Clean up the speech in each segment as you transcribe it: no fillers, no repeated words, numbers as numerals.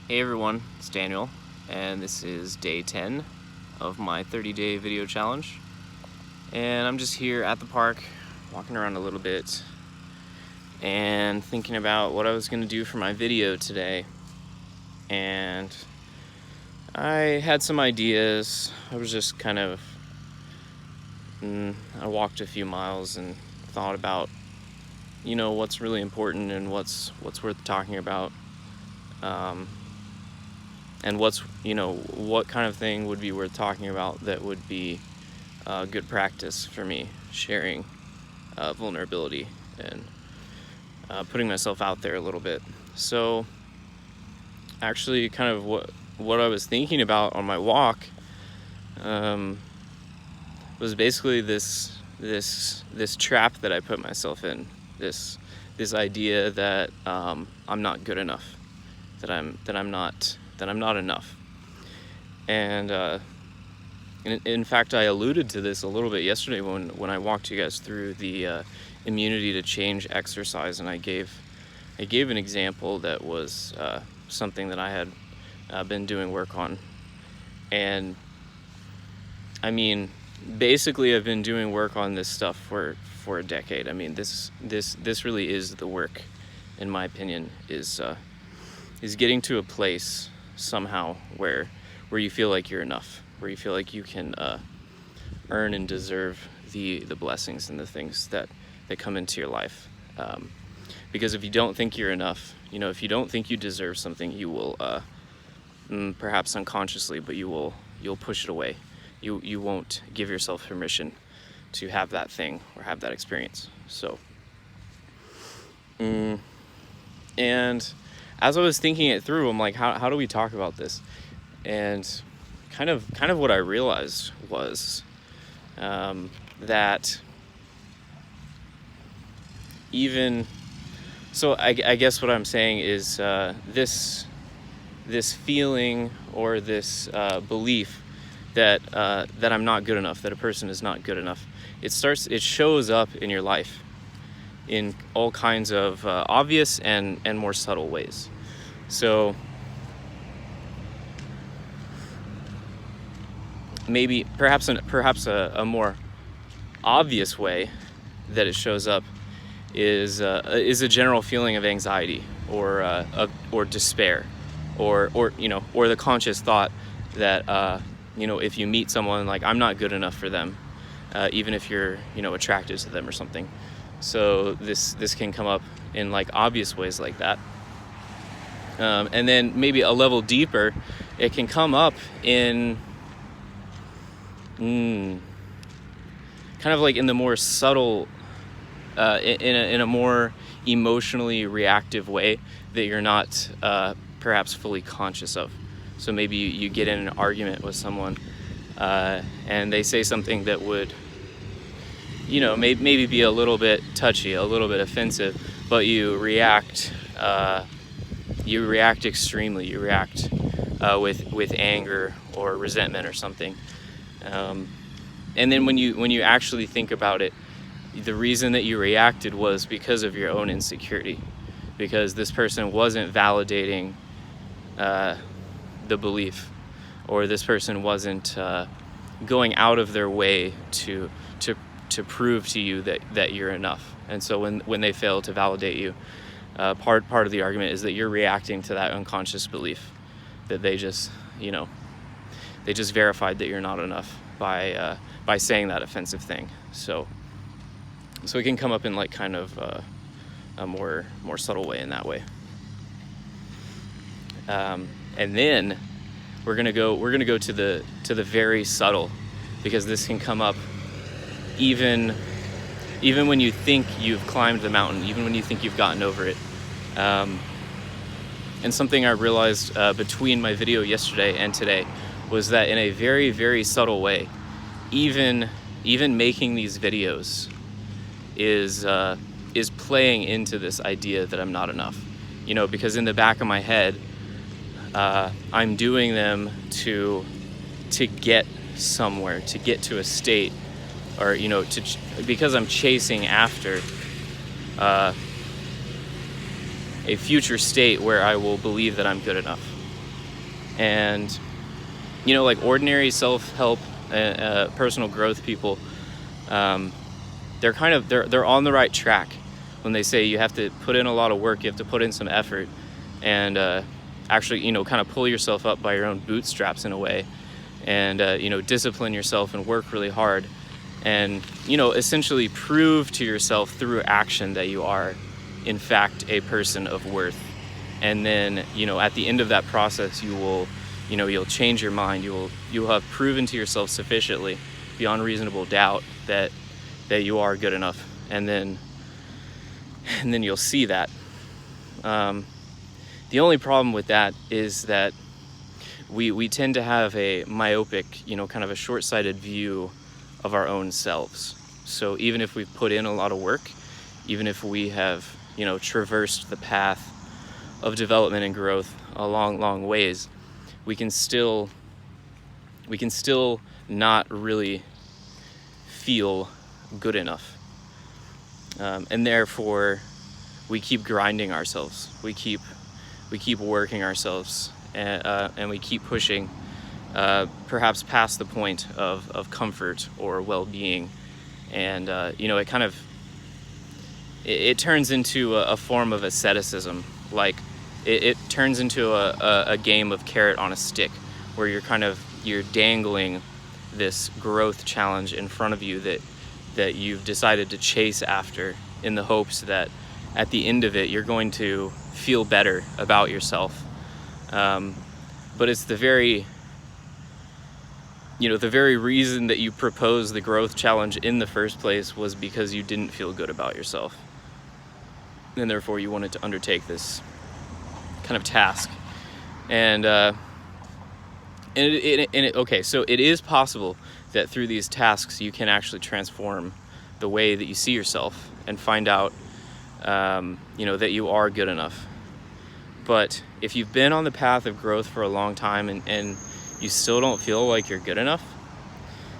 Hey everyone, it's Daniel, and this is day 10 of my 30-day video challenge. And I'm just here at the park, walking around a little bit, and thinking about what I was going to do for my video today. And I had some ideas. I was just kind of, I walked a few miles and thought about, what's really important and what's worth talking about. And what kind of thing would be worth talking about that would be good practice for me, sharing vulnerability and putting myself out there a little bit. So actually kind of what I was thinking about on my walk was basically this trap that I put myself in, this idea that I'm not good enough, that I'm not enough. And in fact, I alluded to this a little bit yesterday when I walked you guys through the immunity to change exercise, and I gave an example that was something that I had been doing work on. And I mean, basically I've been doing work on this stuff for a decade. I mean, this really is the work, in my opinion, is getting to a place somehow where you feel like you're enough, where you feel like you can earn and deserve the blessings and the things that come into your life. Because if you don't think you're enough, if you don't think you deserve something, you will perhaps unconsciously, but you'll push it away. You won't give yourself permission to have that thing or have that experience. So and as I was thinking it through, I'm like, how do we talk about this? And kind of what I realized was that even so, I guess what I'm saying is this feeling or this belief that I'm not good enough, that a person is not good enough, it shows up in your life in all kinds of obvious and more subtle ways. So maybe perhaps a more obvious way that it shows up is a general feeling of anxiety or despair, or the conscious thought that if you meet someone, like, I'm not good enough for them, even if you're attracted to them or something. So this can come up in like obvious ways like that. And then maybe a level deeper, it can come up in kind of like in the more subtle, in a more emotionally reactive way that you're not perhaps fully conscious of. So maybe you get in an argument with someone and they say something that would maybe be a little bit touchy, a little bit offensive, but you react extremely. You react with anger or resentment or something. And then when you actually think about it, the reason that you reacted was because of your own insecurity, because this person wasn't validating the belief, or this person wasn't going out of their way to prove to you that you're enough. And so when they fail to validate you, part of the argument is that you're reacting to that unconscious belief that they just verified that you're not enough by saying that offensive thing. So it can come up in like kind of a more subtle way in that way. And then we're gonna go to the very subtle, because this can come up even when you think you've climbed the mountain, even when you think you've gotten over it. And something I realized between my video yesterday and today was that in a very, very subtle way, even making these videos is playing into this idea that I'm not enough. Because in the back of my head, I'm doing them to get somewhere, to get to a state, or because I'm chasing after a future state where I will believe that I'm good enough. And you know, like ordinary self-help, personal growth people, they're on the right track when they say you have to put in a lot of work, you have to put in some effort, and actually, you know, kind of pull yourself up by your own bootstraps in a way, and you know, discipline yourself and work really hard, and you know, essentially prove to yourself through action that you are in fact a person of worth. And then, you know, at the end of that process, you will, you know, you'll change your mind. You'll have proven to yourself sufficiently, beyond reasonable doubt, that you are good enough. And then you'll see that. The only problem with that is that we tend to have a myopic, you know, kind of a short-sighted view of our own selves. So even if we've put in a lot of work, even if we have, you know, traversed the path of development and growth a long ways, we can still not really feel good enough, and therefore we keep grinding ourselves, we keep working ourselves, and we keep pushing, perhaps past the point of comfort or well-being, and you know, it turns into a form of asceticism. Like it turns into a game of carrot on a stick, where you're dangling this growth challenge in front of you that you've decided to chase after, in the hopes that at the end of it you're going to feel better about yourself. But it's the very reason that you proposed the growth challenge in the first place was because you didn't feel good about yourself, and therefore you wanted to undertake this kind of task. Okay, so it is possible that through these tasks you can actually transform the way that you see yourself and find out, you know, that you are good enough. But if you've been on the path of growth for a long time and you still don't feel like you're good enough,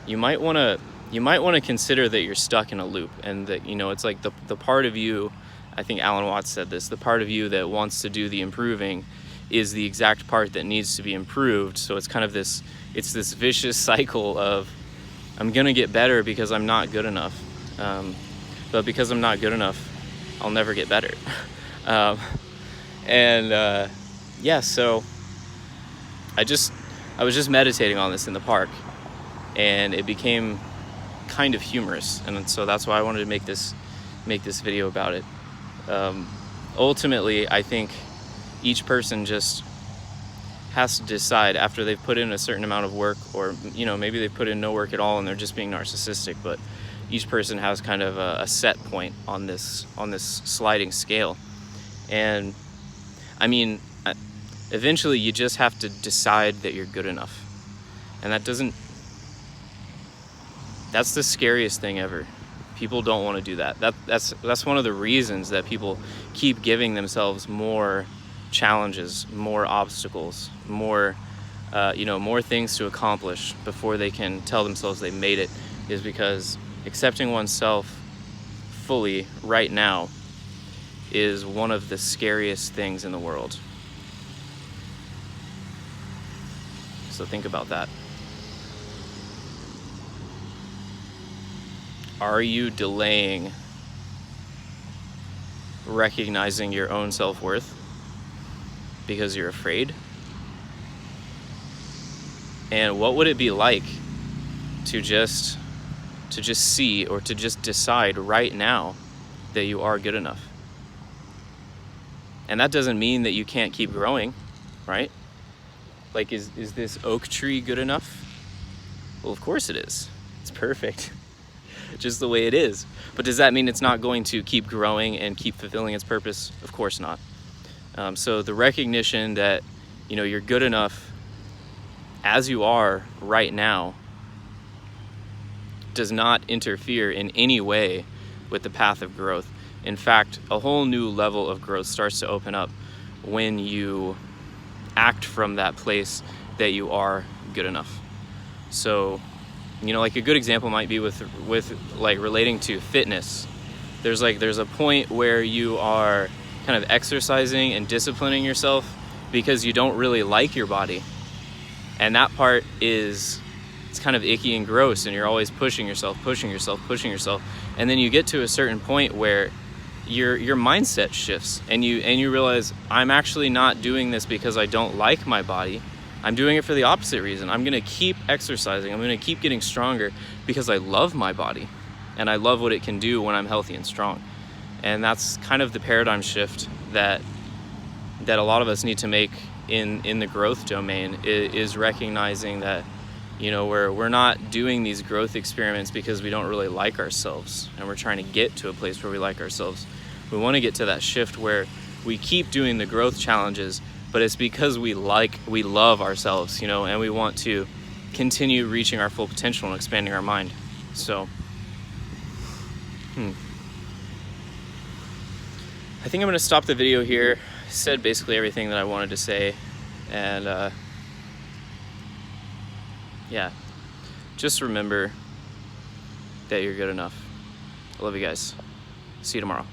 you might want to consider that you're stuck in a loop, and that, you know, it's like the part of you, I think Alan Watts said this, the part of you that wants to do the improving is the exact part that needs to be improved. So it's kind of this vicious cycle of, I'm gonna get better because I'm not good enough, but because I'm not good enough, I'll never get better. Yeah, so I was just meditating on this in the park, and it became kind of humorous, and so that's why I wanted to make this video about it. Ultimately, I think each person just has to decide, after they've put in a certain amount of work, or, you know, maybe they've put in no work at all and they're just being narcissistic, but each person has kind of a set point on this sliding scale. And I mean, eventually you just have to decide that you're good enough, and that's the scariest thing ever. People don't want to do that. That's one of the reasons that people keep giving themselves more challenges, more obstacles, more things to accomplish before they can tell themselves they made it, is because accepting oneself fully right now is one of the scariest things in the world. So think about that. Are you delaying recognizing your own self-worth because you're afraid? And what would it be like to just see, or to just decide right now that you are good enough? And that doesn't mean that you can't keep growing, right? Like, is this oak tree good enough? Well, of course it is. It's perfect. Just the way it is. But does that mean it's not going to keep growing and keep fulfilling its purpose? Of course not. So the recognition that, you know, you're good enough as you are right now does not interfere in any way with the path of growth. In fact, a whole new level of growth starts to open up when you act from that place that you are good enough. So, you know, like a good example might be with like relating to fitness. There's a point where you are kind of exercising and disciplining yourself because you don't really like your body. And that part is, it's kind of icky and gross, and you're always pushing yourself, and then you get to a certain point where your mindset shifts, and you realize, I'm actually not doing this because I don't like my body. I'm doing it for the opposite reason. I'm gonna keep exercising, I'm gonna keep getting stronger because I love my body and I love what it can do when I'm healthy and strong. And that's kind of the paradigm shift that a lot of us need to make in the growth domain, is recognizing that, you know, we're not doing these growth experiments because we don't really like ourselves and we're trying to get to a place where we like ourselves. We want to get to that shift where we keep doing the growth challenges, but it's because we love ourselves, you know, and we want to continue reaching our full potential and expanding our mind. So I think I'm going to stop the video here. I said basically everything that I wanted to say, and yeah, just remember that you're good enough. I love you guys. See you tomorrow.